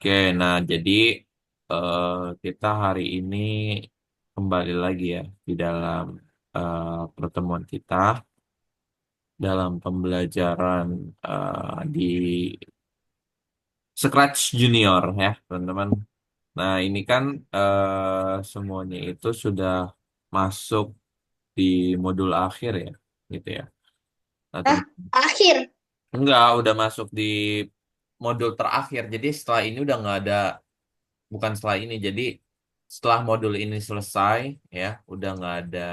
Oke, nah jadi eh, kita hari ini kembali lagi ya di dalam pertemuan kita dalam pembelajaran di Scratch Junior ya, teman-teman. Nah, ini kan semuanya itu sudah masuk di modul akhir ya, gitu ya. Nah, Hah? Akhir. enggak, udah masuk di modul terakhir. Jadi setelah ini udah nggak ada, bukan setelah ini. Jadi setelah modul ini selesai, ya, udah nggak ada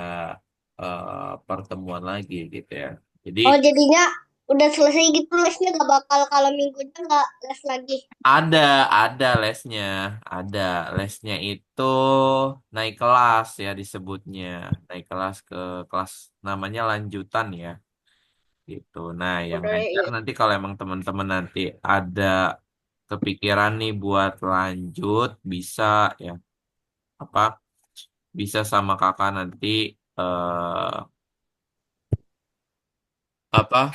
pertemuan lagi gitu ya. Jadi Oh, jadinya udah selesai gitu lesnya gak bakal kalau minggunya gak les lagi. ada, ada lesnya, ada lesnya itu naik kelas ya disebutnya, naik kelas ke kelas namanya lanjutan ya, gitu. Nah, yang Udah ngajar ya. nanti kalau emang teman-teman nanti ada kepikiran nih buat lanjut, bisa ya, apa? Bisa sama kakak nanti apa?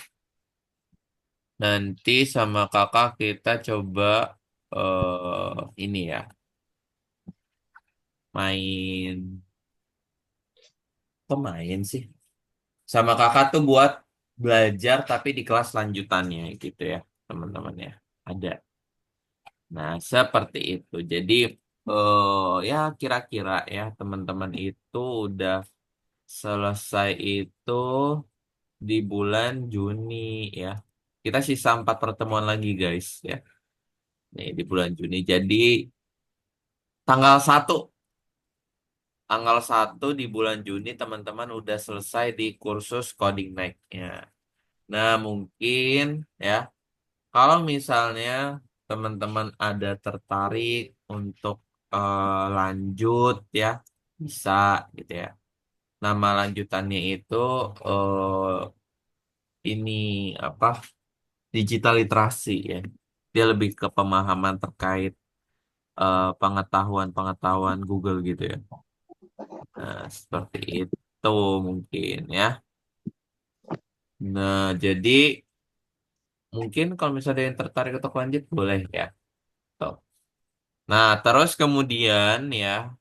Nanti sama kakak kita coba ini ya, main, pemain sih. Sama kakak tuh buat belajar tapi di kelas lanjutannya gitu ya, teman-teman ya. Ada. Nah, seperti itu. Jadi ya kira-kira ya teman-teman itu udah selesai itu di bulan Juni ya. Kita sisa 4 pertemuan lagi guys ya. Nih di bulan Juni. Jadi tanggal 1, tanggal 1 di bulan Juni teman-teman udah selesai di kursus coding night-nya. Nah, mungkin ya kalau misalnya teman-teman ada tertarik untuk lanjut ya, bisa gitu ya. Nama lanjutannya itu ini apa? Digital literasi ya. Dia lebih ke pemahaman terkait pengetahuan-pengetahuan Google gitu ya. Nah, seperti itu mungkin ya. Nah, jadi mungkin kalau misalnya ada yang tertarik untuk lanjut boleh ya. Tuh. Nah, terus kemudian ya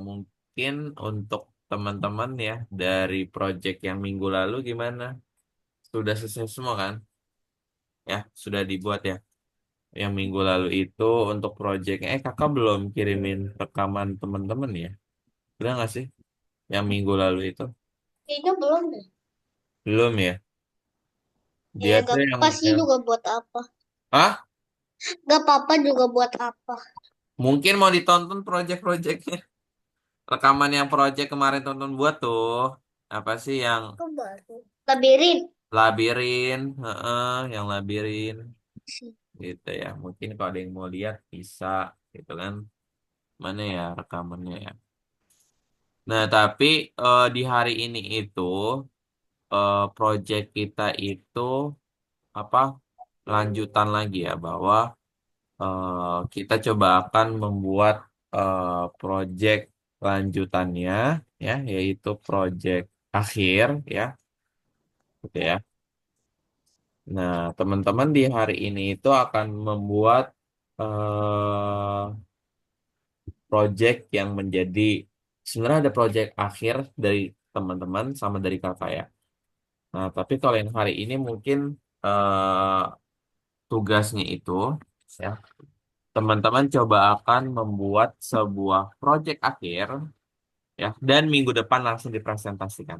mungkin untuk teman-teman ya dari project yang minggu lalu gimana? Sudah selesai semua kan? Ya, sudah dibuat ya. Yang minggu lalu itu untuk projectnya, kakak belum kirimin rekaman teman-teman ya? Udah nggak sih? Yang minggu lalu itu? Kayaknya belum deh. Belum ya? Dia Ya tuh gak yang, apa sih juga buat apa. ah, Gak apa-apa juga buat apa. mungkin mau ditonton project-projectnya. Rekaman yang project kemarin tonton buat tuh. Apa sih yang Itu baru. Labirin. labirin? Heeh, yang labirin. Gitu ya. Mungkin kalau ada yang mau lihat bisa. Gitu kan. Mana ya rekamannya ya. Nah, tapi di hari ini itu project kita itu apa lanjutan lagi ya bahwa kita coba akan membuat project lanjutannya ya yaitu project akhir ya gitu ya. Nah, teman-teman di hari ini itu akan membuat eh project yang menjadi sebenarnya ada project akhir dari teman-teman sama dari kakak ya. Nah, tapi kalau yang hari ini mungkin eh tugasnya itu ya teman-teman coba akan membuat sebuah project akhir ya dan minggu depan langsung dipresentasikan.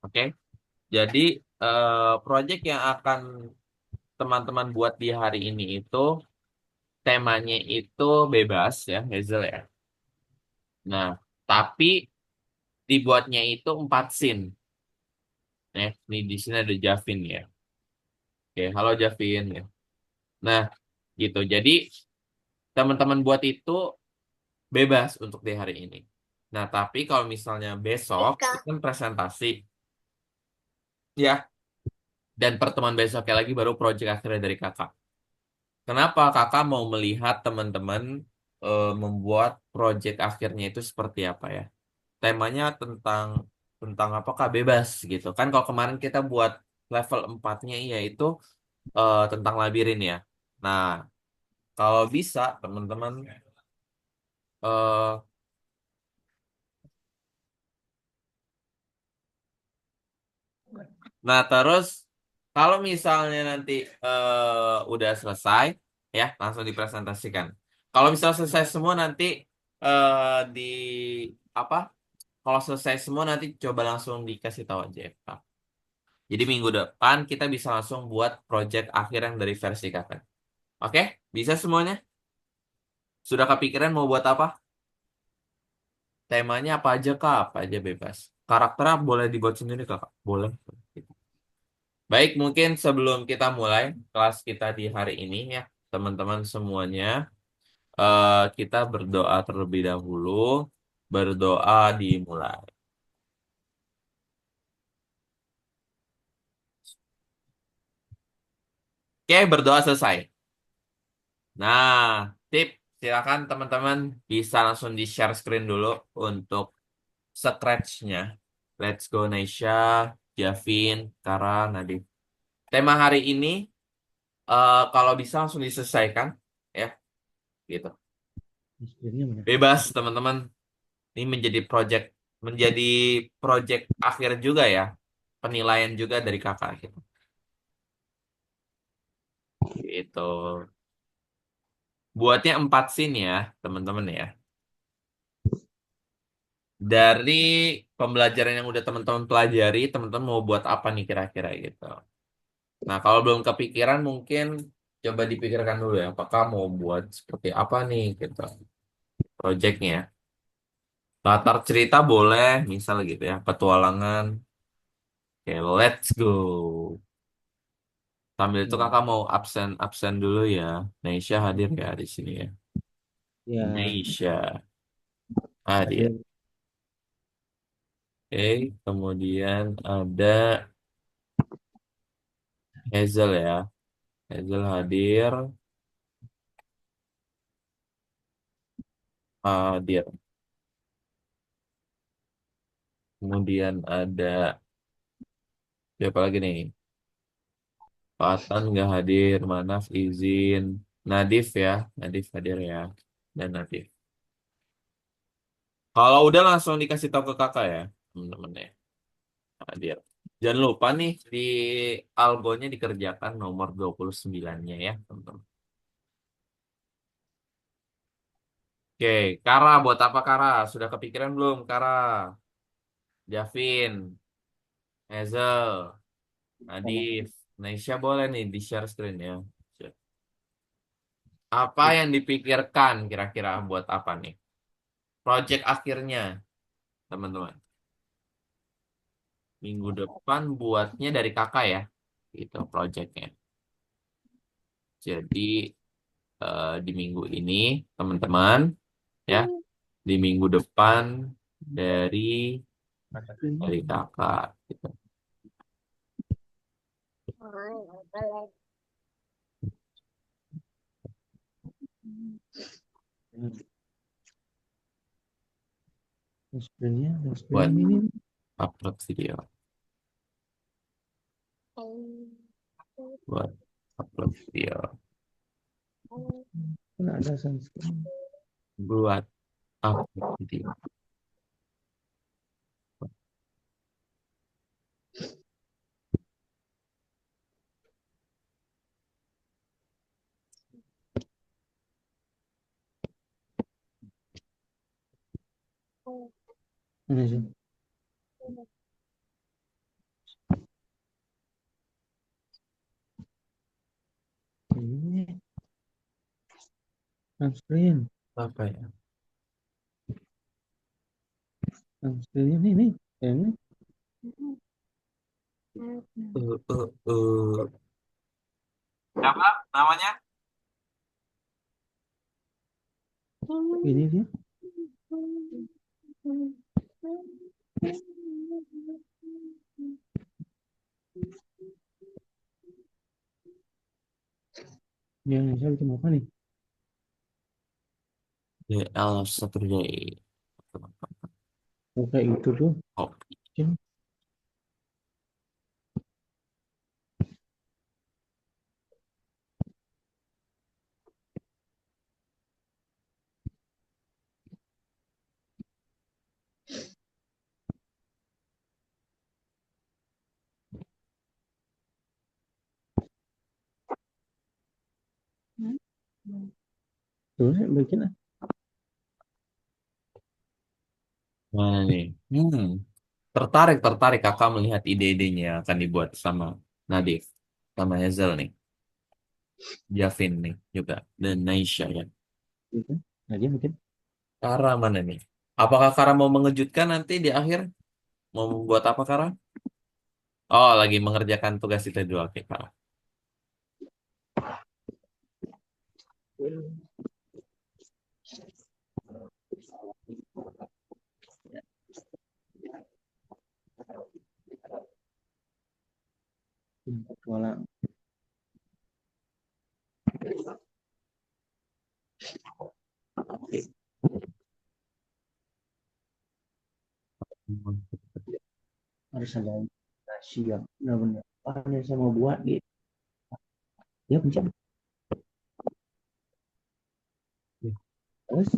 Oke. Jadi project yang akan teman-teman buat di hari ini itu temanya itu bebas ya, Hazel ya. Nah, tapi dibuatnya itu 4 scene. Ya, ini di sini ada Javin ya. Oke, halo Javin ya. Nah, gitu. Jadi teman-teman buat itu bebas untuk di hari ini. Nah, tapi kalau misalnya besok Ika. itu kan presentasi ya, dan pertemuan besoknya lagi baru project akhirnya dari kakak. Kenapa kakak mau melihat teman-teman membuat project akhirnya itu seperti apa ya? Temanya tentang tentang apakah bebas gitu kan? Kalau kemarin kita buat level 4-nya iya itu tentang labirin ya. Nah, Kalau bisa, teman-teman, eh nah terus kalau misalnya nanti udah selesai, ya langsung dipresentasikan. Kalau misalnya selesai semua nanti di apa? Kalau selesai semua nanti coba langsung dikasih tahu aja, Pak. Jadi minggu depan kita bisa langsung buat project akhir yang dari versi kakak. Oke? Bisa semuanya? Sudah kepikiran mau buat apa? Temanya apa aja kak? Apa aja bebas. Karakternya boleh dibuat sendiri kakak? Boleh. Baik, mungkin sebelum kita mulai kelas kita di hari ini ya, teman-teman semuanya, kita berdoa terlebih dahulu. Berdoa dimulai. Oke, berdoa selesai. Nah, tip, silakan teman-teman bisa langsung di-share screen dulu untuk scratch-nya. Let's go Naisha, Javin, Kara, Nadif. Tema hari ini kalau bisa langsung diselesaikan ya, gitu. Sebenarnya mana? Bebas teman-teman. Ini menjadi project akhir juga ya. Penilaian juga dari kakak gitu. Gitu. Buatnya 4 scene ya, teman-teman ya. Dari pembelajaran yang udah teman-teman pelajari, teman-teman mau buat apa nih kira-kira gitu. Nah, kalau belum kepikiran mungkin coba dipikirkan dulu ya, apakah mau buat seperti apa nih gitu projectnya. Latar cerita boleh, misal gitu ya, petualangan. Oke, let's go. Sambil itu Ya, kakak mau absen dulu ya. Naisha hadir ya di sini ya. ya Naisha hadir. ada Oke, kemudian ada Hazel ya. Hazel hadir. Hadir. Kemudian ada siapa lagi nih? Fatan nggak hadir. Manaf izin. Nadif ya. Nadif hadir ya. Dan Nadif. Kalau udah langsung dikasih tahu ke kakak ya. Temen-temen ya. Hadir. Jangan lupa nih di algonya dikerjakan nomor 29-nya ya, teman-teman. Oke, Kara buat apa Kara? Sudah kepikiran belum Kara? Javin, Hazel, sama Nadif, Naisha boleh nih di share screen ya. Apa yang dipikirkan kira-kira buat apa nih? Project akhirnya, teman-teman. Minggu depan buatnya dari kakak ya, gitu projectnya. Jadi di minggu ini, teman-teman, ya, di minggu depan dari ini kakak. Gitu. sebenarnya Buat ini upload video, buat upload video, kan ada sunscreen. buat upload video. Ini sih. Ini sunscreen. Apa ya? Sunscreen ini. Ini Uh, uh, uh. Siapa namanya? ini dia. Yang saya bikin apa nih? DL Saturday. Oh, kayak itu tuh. Oh, Ini Terus bikin ah. Mana nih? Tertarik, tertarik kakak melihat ide-idenya yang akan dibuat sama Nadif, sama Hazel nih, Javin nih juga, dan Naisha ya. Bikin. Nah, dia bikin. Kara mana nih? Apakah Kara mau mengejutkan nanti di akhir? Mau membuat apa Kara? Oh, lagi mengerjakan tugas itu dulu. Oke, Kara. Petualang. Harus ada nasi yang benar-benar. Ah, ini saya mau buat gitu. Dia pencet. Terus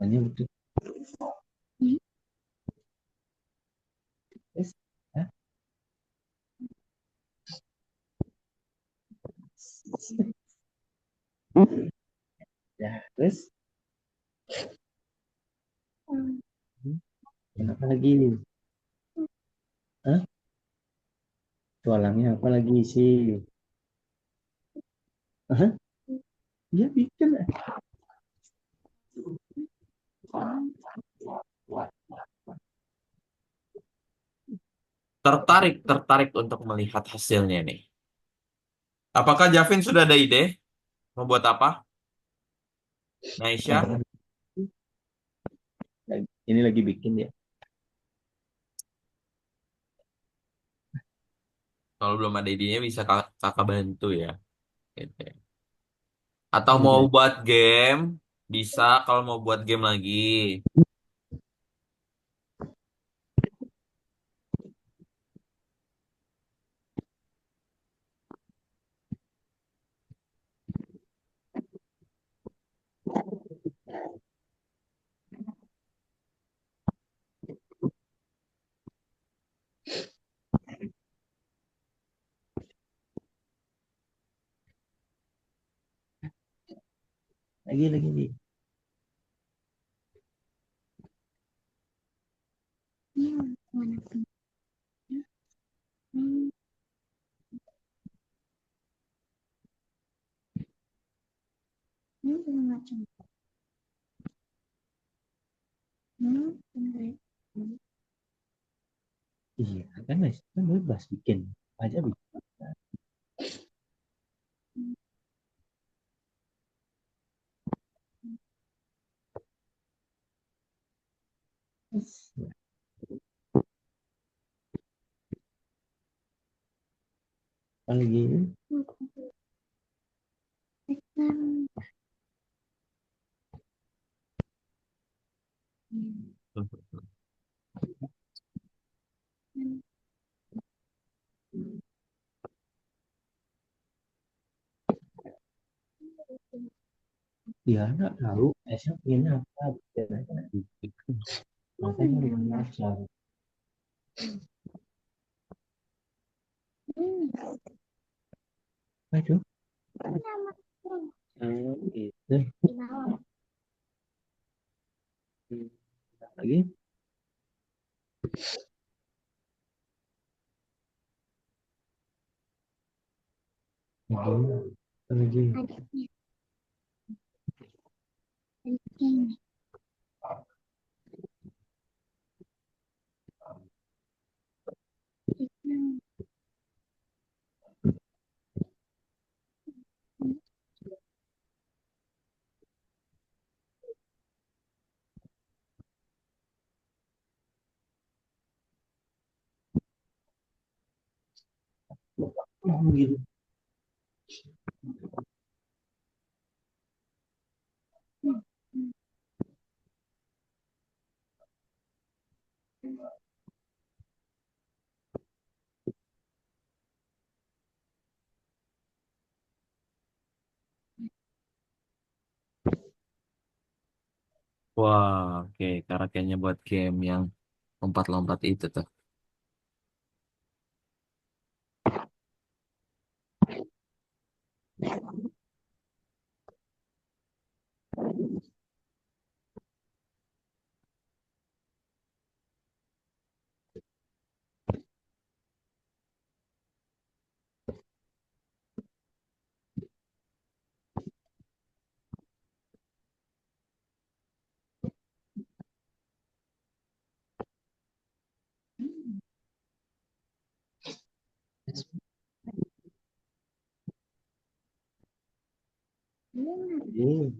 banyak betul. Terus, ah, ya, terus. Kenapa lagi? Hah? Tualangnya apa lagi sih? Hah? Dia bikin. Tertarik, tertarik untuk melihat hasilnya nih. Apakah Javin sudah ada ide? Mau buat apa? Naisha? Ini lagi bikin ya. Kalau belum ada idenya bisa kakak bantu ya. Gitu ya. Atau Ini lagi mau ada. buat game? Bisa kalau mau buat game lagi. Lagi nih. Iya, kan bebas bikin aja bikin. Apa lagi? Dia nggak tahu esnya pengennya apa. Bikin aja nanti. Makanya bukan masalah. Aduh. Gitu. Lagi. Lagi. Lagi. Gitu. Wah, oke. Karena kayaknya buat game yang lompat-lompat itu tuh. Ini.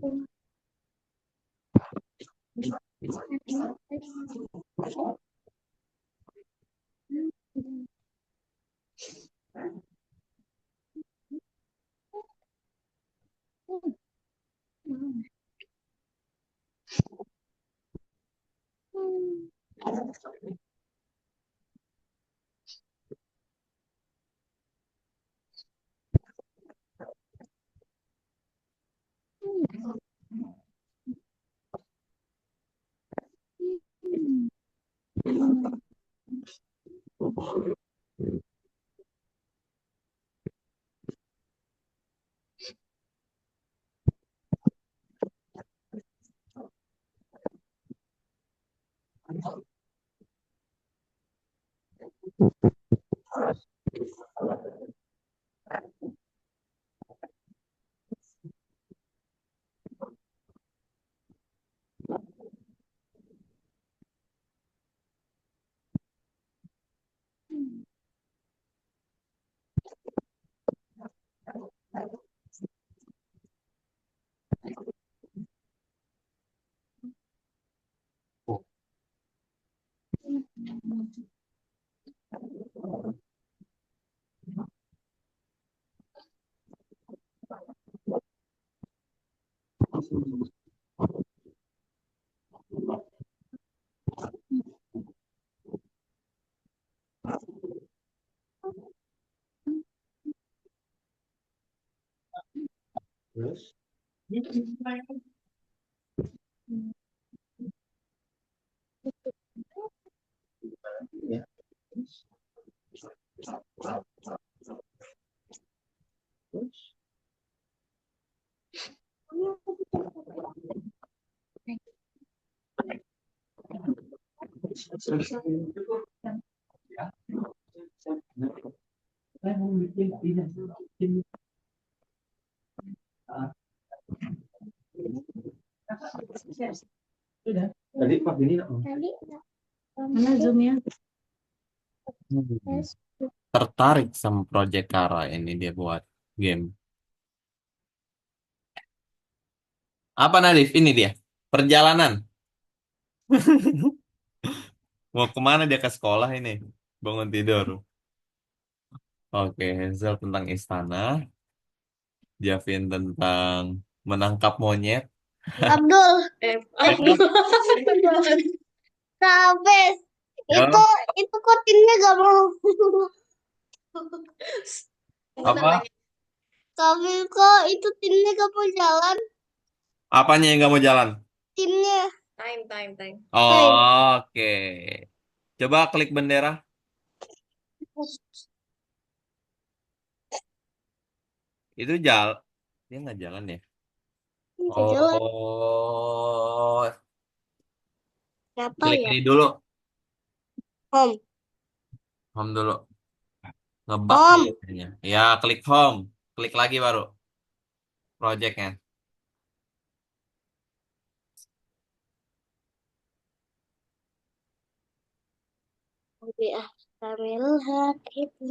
Terus ya. Terus. Saya mau bikin ini. Ah, sudah. Tadi Pak ini Mana zoomnya? Hmm. Tertarik sama Project Kara ini dia buat game. Apa Nadif? Ini dia. Perjalanan. Mau kemana dia ke sekolah ini? Bangun tidur. Oke, Hazel tentang istana. Javin tentang menangkap monyet. Abdul. Ya, Sampai ya. itu kok timnya gak mau. Apa? Tapi kok itu timnya gak mau jalan. Apanya yang nggak mau jalan? Timnya. Time. Oke. Coba klik bendera. Itu dia nggak jalan ya? Gak jalan. Oh, Siapa klik ya? ini dulu. Home. Home dulu. Ngebug dia Home. kayaknya. Ya, klik home. Klik lagi baru projectnya. Oke, sambil itu.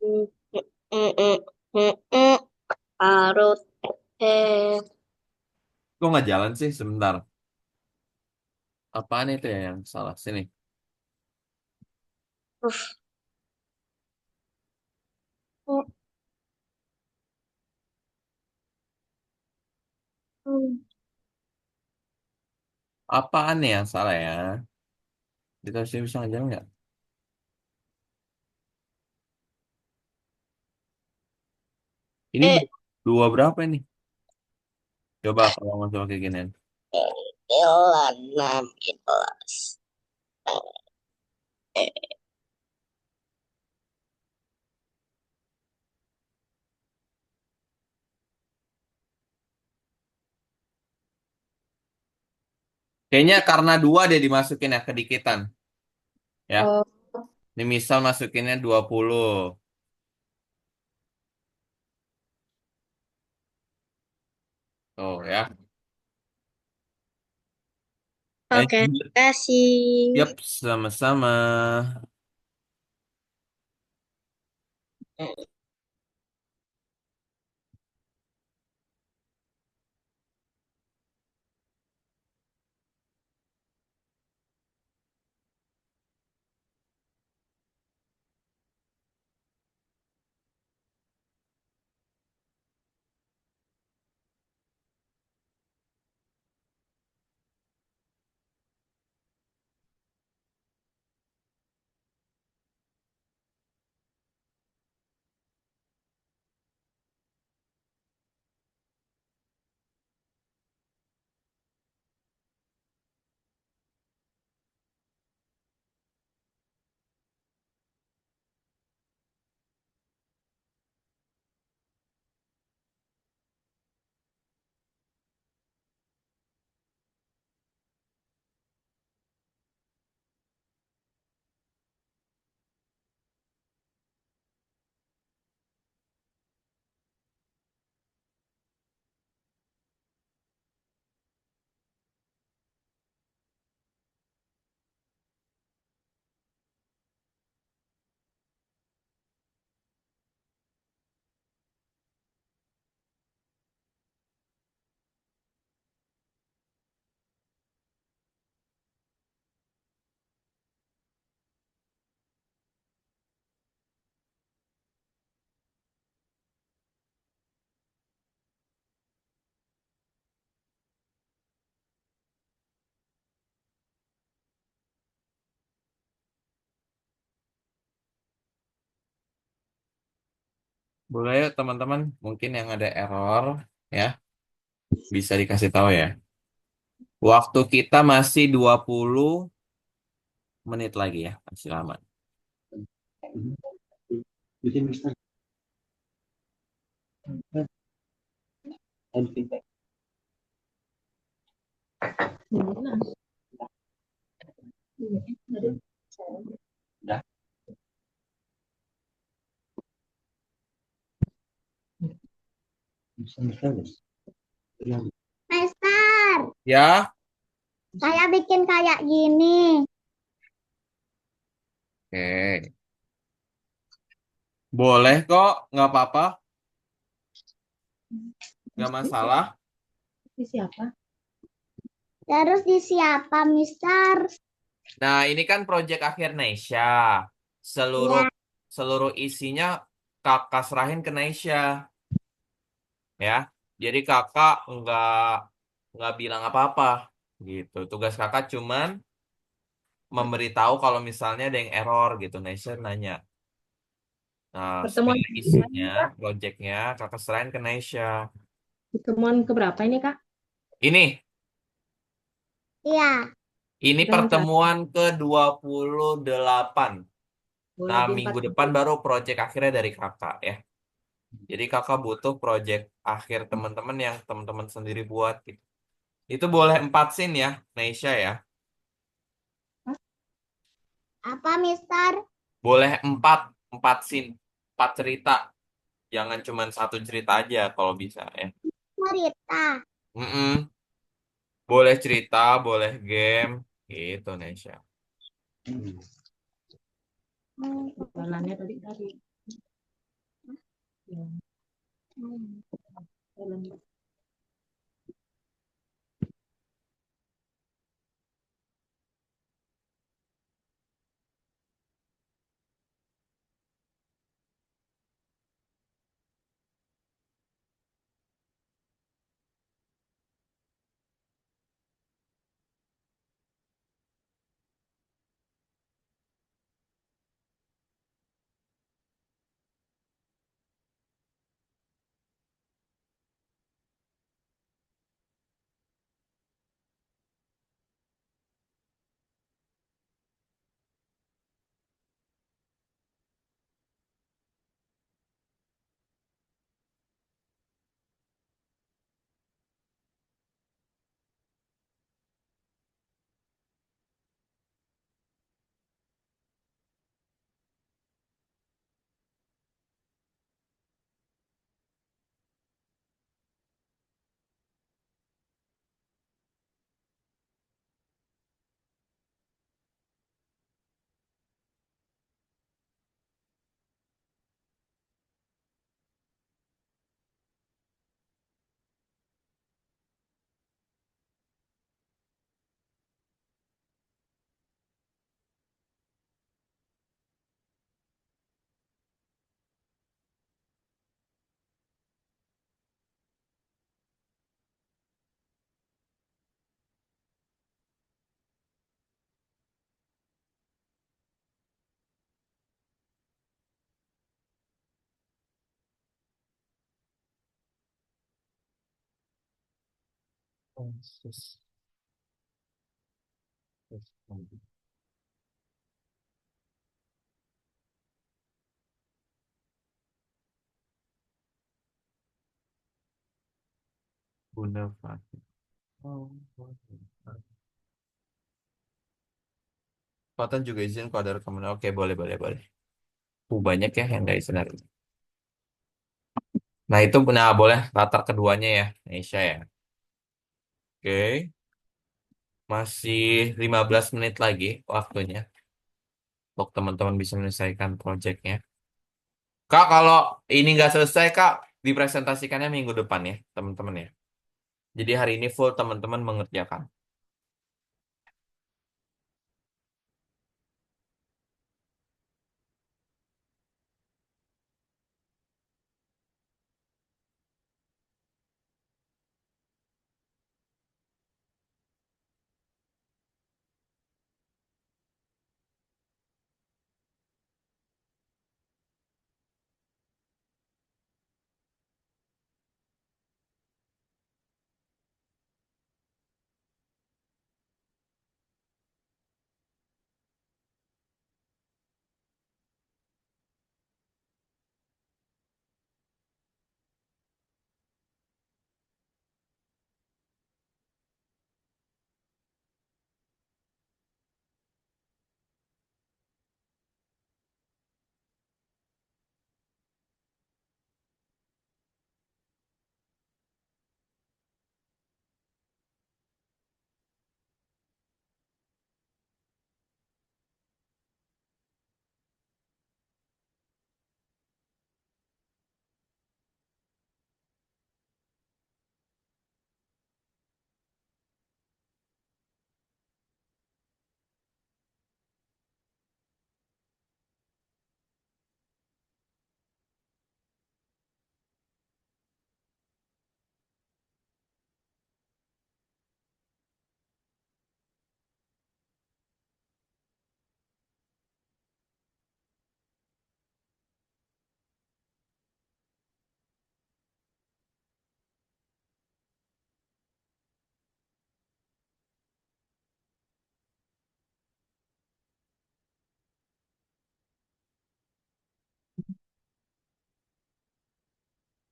Mm, mm, mm, mm, mm. Parut. Eh. Kok nggak jalan sih? Sebentar. Apaan itu ya yang salah? Sini. Uf. Mm, mm. Apaan nih yang salah ya? Kita harusnya bisa ngejalan nggak? Ini Eh. dua berapa ini? Coba kalau mau coba kayak gini. Jalan 16. Kayaknya karena dua dia dimasukin ya kedikitan. Ya. Oh, Ini misal masukinnya 20. Tuh ya. oke. Lanjut. Kasih. Yap, sama-sama. Boleh yuk teman-teman, mungkin yang ada error ya, bisa dikasih tahu ya. Waktu kita masih 20 menit lagi ya, masih lama. Bikin Mister and feedback. Udah, bisa Mister guys. Yang Mister, Ya, saya bikin kayak gini. oke. Boleh kok, nggak apa-apa, nggak masalah. Terus di siapa, Mister? Nah, ini kan proyek akhir Nesya. Seluruh Ya, seluruh isinya kakak serahin ke Nesya, ya. Jadi kakak nggak bilang apa-apa, gitu. Tugas kakak cuman memberitahu kalau misalnya ada yang error gitu. Nesya nanya. Nah, Pertemuan segala isinya, proyeknya kakak serahin ke Nesya. pertemuan keberapa ini Kak? Ini, iya. ini Pertemuan ke pertemuan ke-28. oh, Nah, lagi minggu 4 depan baru proyek akhirnya dari kakak ya. Jadi kakak butuh proyek akhir teman-teman yang teman-teman sendiri buat gitu. Itu boleh 4 scene ya, Neisha ya. Apa, Mister? Boleh empat scene, 4 cerita. Jangan cuma satu cerita aja kalau bisa ya. Cerita. Mm-mm. Boleh cerita, boleh game, gitu Neisha. jalannya tadi tadi. Ya, jalan. Bunda Fatih. Oh, Fatan juga izin kalau ada rekaman. Oke, boleh, boleh, boleh. Banyak ya yang nggak izin hari ini. Nah, itu nah boleh latar keduanya ya, Neisha ya. Oke, masih 15 menit lagi waktunya untuk teman-teman bisa menyelesaikan proyeknya. Kak, kalau ini nggak selesai, Kak, dipresentasikannya minggu depan ya, teman-teman ya. Jadi hari ini full teman-teman mengerjakan.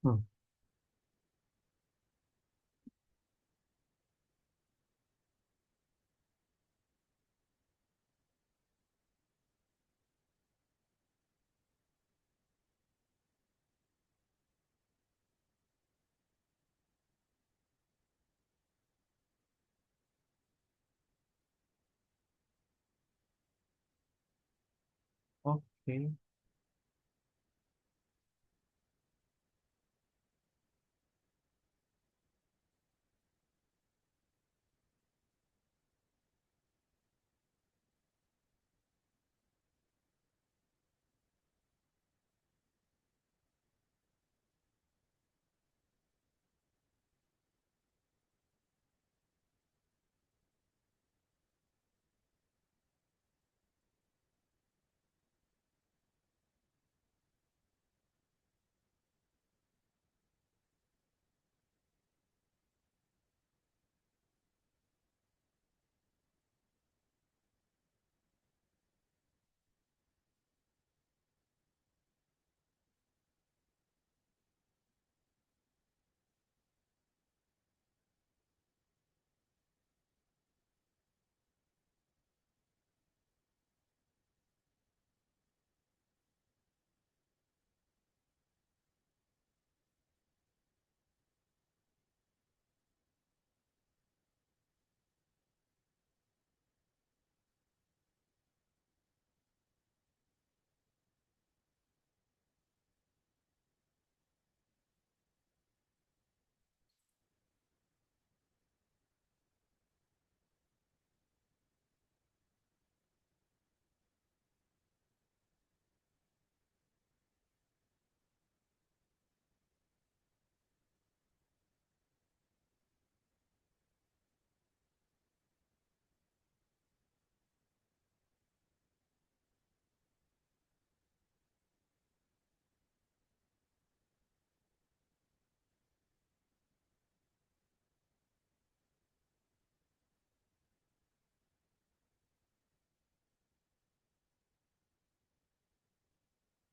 Hmm. Oke.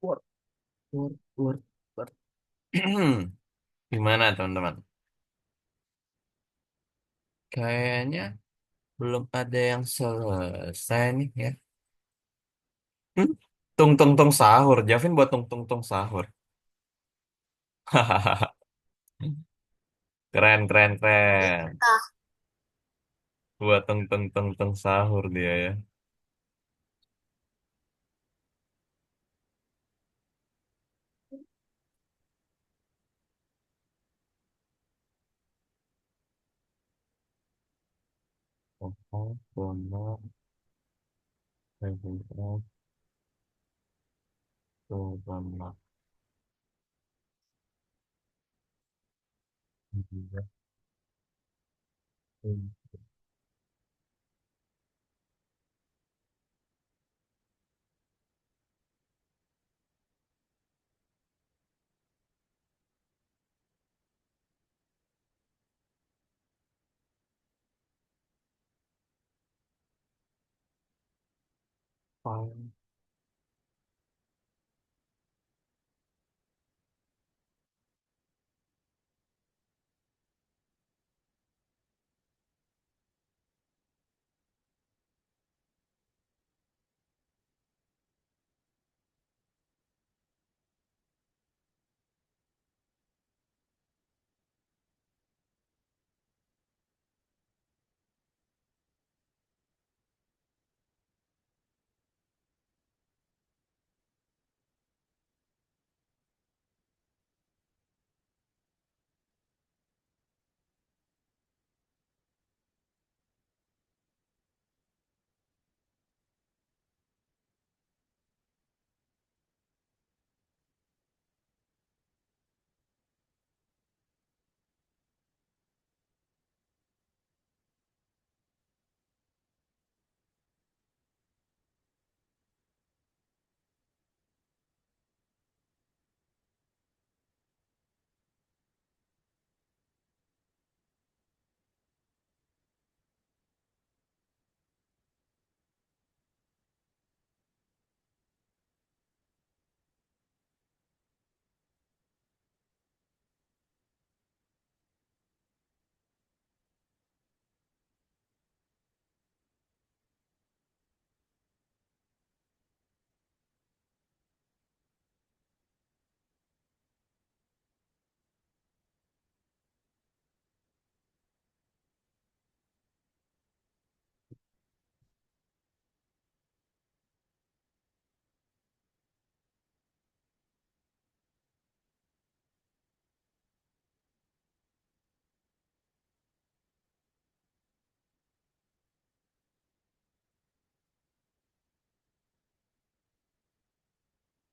Word, word, word, word. Gimana teman-teman? Kayaknya belum ada yang selesai nih ya. Hmm? Tung tung tung sahur. Javin buat tung tung tung sahur. Hahaha. Keren keren keren. Ah, Buat tung tung tung tung sahur dia ya. Oh, benar. Benar. Benar. Iya. Fine.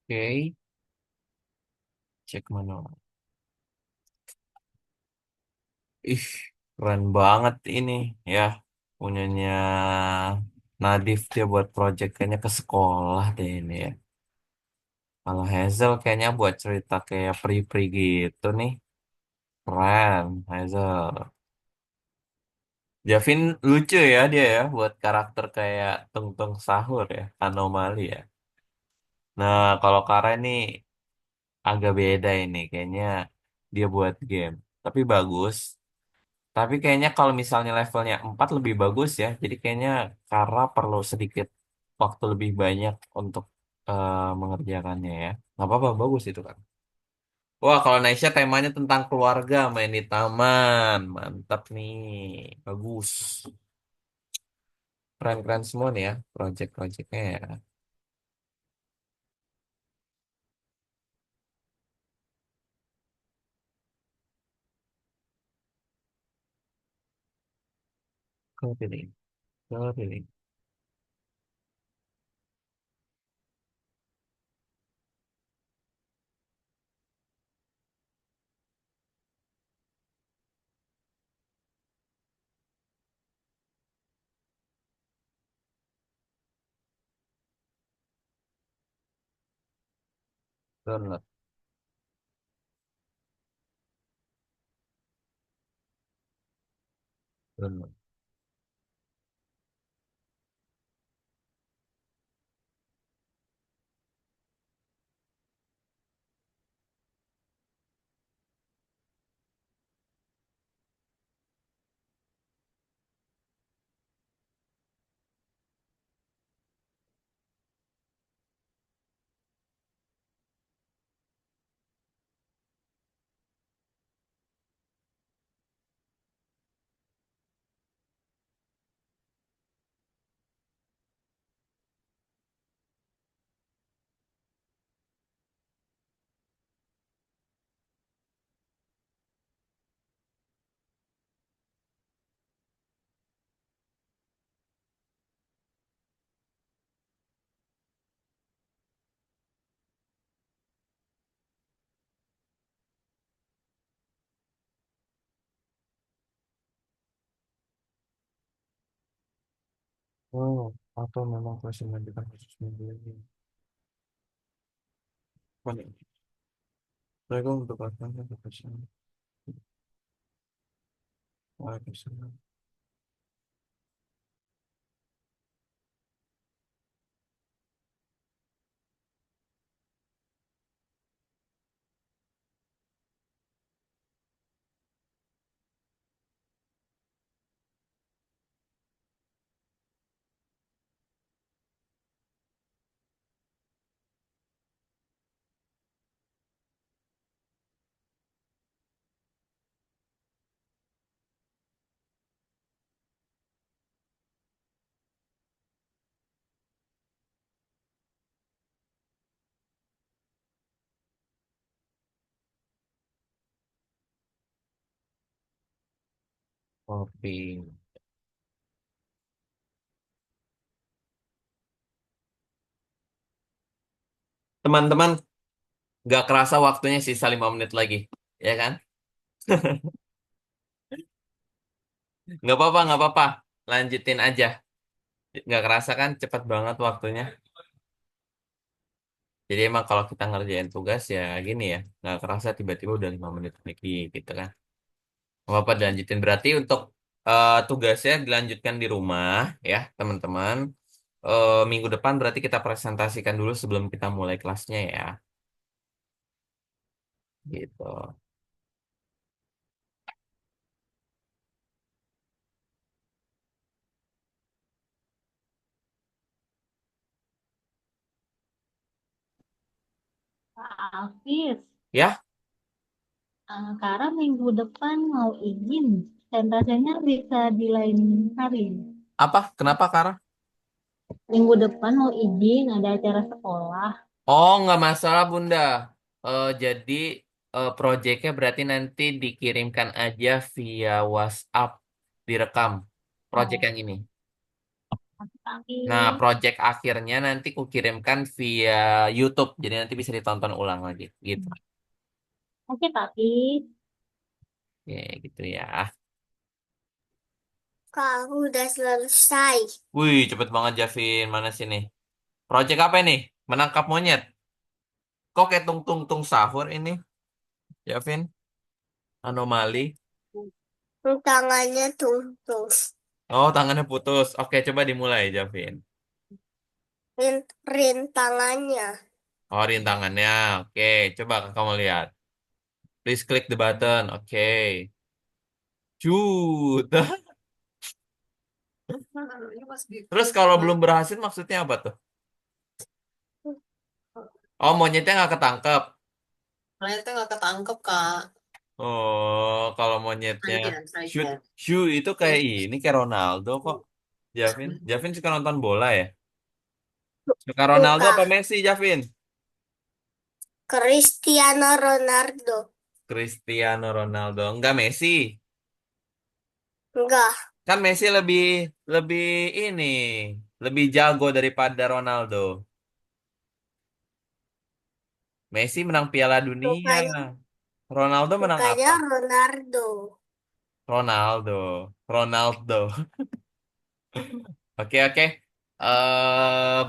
Oke, cek mana. Ih, keren banget ini ya. Punyanya Nadif dia buat project kayaknya ke sekolah deh ini ya. Kalau Hazel kayaknya buat cerita kayak peri-peri gitu nih. Keren, Hazel. Javin lucu ya dia ya buat karakter kayak Tung Tung Sahur ya, anomali ya. Nah, kalau Kara nih agak beda ini, kayaknya dia buat game. Tapi bagus. Tapi kayaknya kalau misalnya levelnya 4 lebih bagus ya. Jadi kayaknya Kara perlu sedikit waktu lebih banyak untuk mengerjakannya ya. Nggak apa-apa, bagus itu kan. Wah, kalau Naisha temanya tentang keluarga, main di taman. Mantap nih, bagus. Keren-keren semua nih ya, project-projectnya ya. Kau pilih, kau pilih. Download, download, oh, atau memang proses mengajukan khusus minggu ini. Mana? Mereka untuk apa? Untuk pesan. Waalaikumsalam. Kopi. Teman-teman, nggak kerasa waktunya sisa 5 menit lagi, ya kan? Nggak apa-apa, nggak apa-apa. Lanjutin aja. Nggak kerasa kan cepet banget waktunya. Jadi emang kalau kita ngerjain tugas ya gini ya, nggak kerasa tiba-tiba udah 5 menit lagi gitu kan. Nggak apa-apa dilanjutin. Berarti untuk tugasnya dilanjutkan di rumah ya teman-teman. Minggu depan berarti kita presentasikan dulu sebelum kita mulai kelasnya ya. Gitu. Pak Alfis, Ya, Kara minggu depan mau izin dan rasanya bisa di lain hari. apa? Kenapa, Kara? Minggu depan mau izin ada acara sekolah. Oh, nggak masalah, Bunda. Jadi proyeknya berarti nanti dikirimkan aja via WhatsApp, direkam proyek Oh, yang ini. Tapi Nah, project akhirnya nanti kukirimkan via YouTube, jadi nanti bisa ditonton ulang lagi, gitu. oke tapi Ya, gitu ya. Kak, udah selesai. Wih, cepet banget Javin. Mana sini? Project apa ini? Menangkap monyet. Kok kayak tung tung tung sahur ini, Javin? Anomali. Tangannya tuntung. Oh, tangannya putus. Oke, coba dimulai, Javin. Rintangannya. Oh, rintangannya. Oke, coba kamu lihat. Please click the button. Oke. Cut. Terus kalau belum berhasil maksudnya apa tuh? Oh, monyetnya nggak ketangkep. Ternyata nggak ketangkep, Kak. Oh, kalau monyetnya Try again, try shoot, again. shoot itu kayak Yes. ini, kayak Ronaldo kok. Javin, Javin suka nonton bola ya? Suka Ronaldo Suka. apa Messi, Javin? Cristiano Ronaldo. Cristiano Ronaldo, enggak Messi. Enggak. Kan Messi lebih lebih ini, lebih jago daripada Ronaldo. Messi menang Piala Dunia. Sukanya, Ronaldo menang sukanya apa? Ronaldo. Ronaldo. Ronaldo. Oke, oke.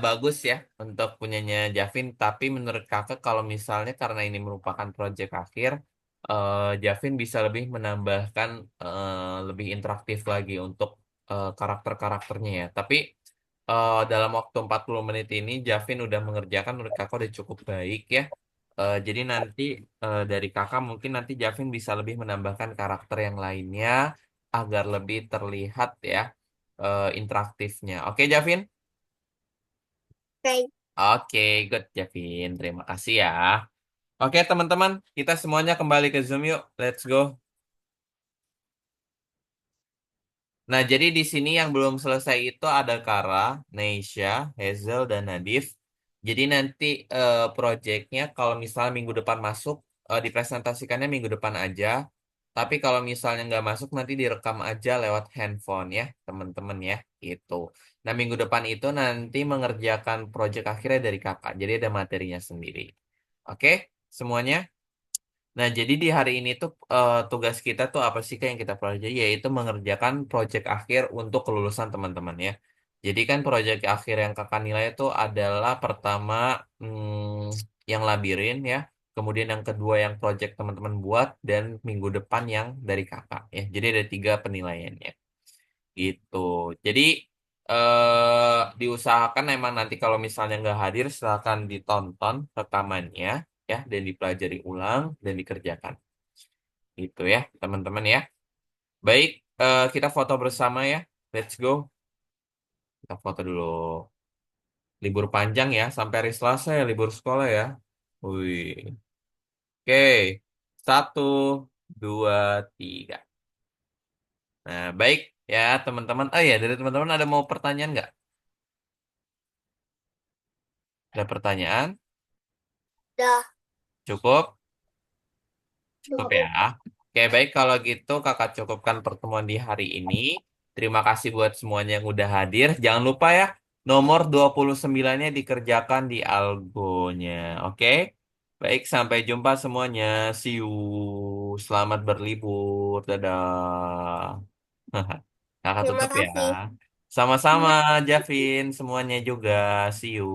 Bagus ya untuk punyanya Javin. Tapi menurut kakak kalau misalnya karena ini merupakan proyek akhir, Javin bisa lebih menambahkan lebih interaktif lagi untuk karakter-karakternya ya. Tapi dalam waktu 40 menit ini Javin udah mengerjakan menurut kakak udah cukup baik ya. Jadi nanti dari kakak mungkin nanti Javin bisa lebih menambahkan karakter yang lainnya agar lebih terlihat ya interaktifnya. Oke, Javin? Kayak Oke, good, Javin. Terima kasih ya. Oke, teman-teman, kita semuanya kembali ke Zoom yuk. Let's go. Nah, jadi di sini yang belum selesai itu ada Kara, Neisha, Hazel, dan Nadif. Jadi nanti proyeknya kalau misalnya minggu depan masuk, dipresentasikannya minggu depan aja. Tapi kalau misalnya nggak masuk, nanti direkam aja lewat handphone ya, teman-teman ya. Gitu. Nah, minggu depan itu nanti mengerjakan proyek akhirnya dari kakak. Jadi ada materinya sendiri. Oke, semuanya? Nah, jadi di hari ini tuh tugas kita tuh apa sih Kak yang kita pelajari? Yaitu mengerjakan proyek akhir untuk kelulusan teman-teman ya. Jadi kan proyek akhir yang kakak nilai itu adalah pertama yang labirin ya. Kemudian yang kedua yang proyek teman-teman buat. Dan minggu depan yang dari kakak ya. Jadi ada tiga penilaiannya gitu. Jadi diusahakan emang nanti kalau misalnya nggak hadir silakan ditonton rekamannya ya dan dipelajari ulang dan dikerjakan. Gitu ya, teman-teman ya. Baik, kita foto bersama ya. Let's go. Kita foto dulu. Libur panjang ya, sampai hari Selasa ya, libur sekolah ya. Wih. Oke, satu, dua, tiga. Nah, baik ya teman-teman. Oh ya, dari teman-teman ada mau pertanyaan nggak? Ada pertanyaan? udah Cukup? Cukup ya. cukup. Oke, baik kalau gitu kakak cukupkan pertemuan di hari ini. Terima kasih buat semuanya yang udah hadir. Jangan lupa ya, nomor 29-nya dikerjakan di algonya. Oke? Baik, sampai jumpa semuanya. See you. Selamat berlibur. Dadah. Kakak Terima tutup ya. kasih. Sama-sama, Javin. Semuanya juga. See you.